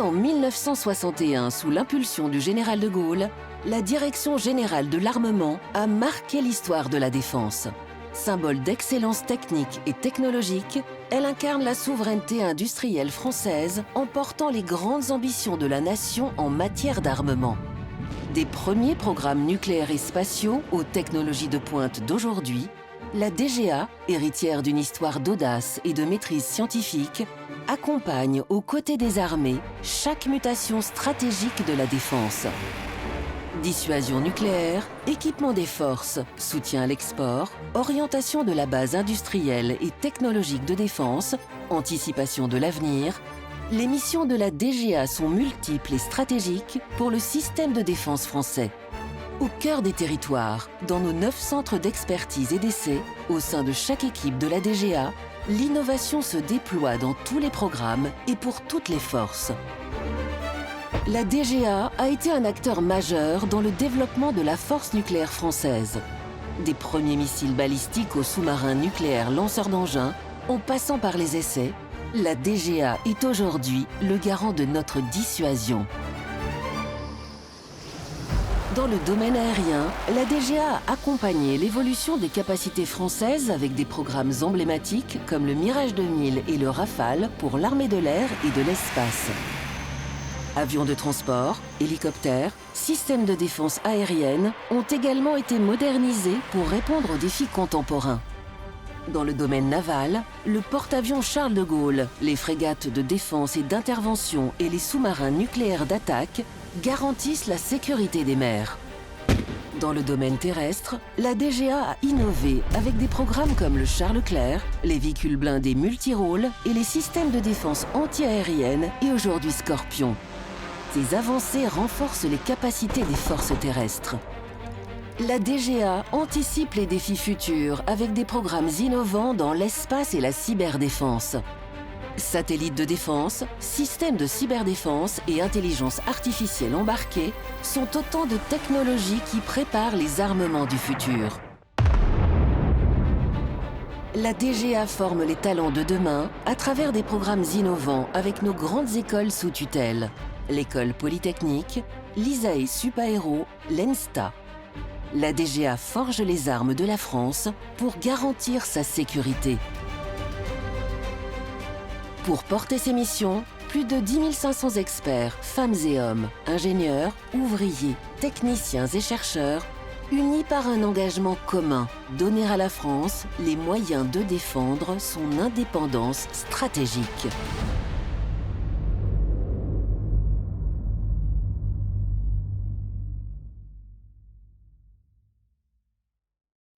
en 1961 sous l'impulsion du général de Gaulle, la Direction générale de l'armement a marqué l'histoire de la défense. Symbole d'excellence technique et technologique, elle incarne la souveraineté industrielle française en portant les grandes ambitions de la nation en matière d'armement. Des premiers programmes nucléaires et spatiaux aux technologies de pointe d'aujourd'hui, la DGA, héritière d'une histoire d'audace et de maîtrise scientifique, accompagne aux côtés des armées chaque mutation stratégique de la défense. Dissuasion nucléaire, équipement des forces, soutien à l'export, orientation de la base industrielle et technologique de défense, anticipation de l'avenir, les missions de la DGA sont multiples et stratégiques pour le système de défense français. Au cœur des territoires, dans nos 9 centres d'expertise et d'essai, au sein de chaque équipe de la DGA, l'innovation se déploie dans tous les programmes et pour toutes les forces. La DGA a été un acteur majeur dans le développement de la force nucléaire française. Des premiers missiles balistiques aux sous-marins nucléaires lanceurs d'engins, en passant par les essais, la DGA est aujourd'hui le garant de notre dissuasion. Dans le domaine aérien, la DGA a accompagné l'évolution des capacités françaises avec des programmes emblématiques comme le Mirage 2000 et le Rafale pour l'armée de l'air et de l'espace. Avions de transport, hélicoptères, systèmes de défense aérienne ont également été modernisés pour répondre aux défis contemporains. Dans le domaine naval, le porte-avions Charles de Gaulle, les frégates de défense et d'intervention et les sous-marins nucléaires d'attaque garantissent la sécurité des mers. Dans le domaine terrestre, la DGA a innové avec des programmes comme le Charles Leclerc, les véhicules blindés multirôles et les systèmes de défense anti-aérienne et aujourd'hui Scorpion. Ces avancées renforcent les capacités des forces terrestres. La DGA anticipe les défis futurs avec des programmes innovants dans l'espace et la cyberdéfense. Satellites de défense, systèmes de cyberdéfense et intelligence artificielle embarquée sont autant de technologies qui préparent les armements du futur. La DGA forme les talents de demain à travers des programmes innovants avec nos grandes écoles sous tutelle. L'école polytechnique, l'ISAE Supaéro, l'ENSTA. La DGA forge les armes de la France pour garantir sa sécurité. Pour porter ces missions, plus de 10 500 experts, femmes et hommes, ingénieurs, ouvriers, techniciens et chercheurs, unis par un engagement commun, donner à la France les moyens de défendre son indépendance stratégique.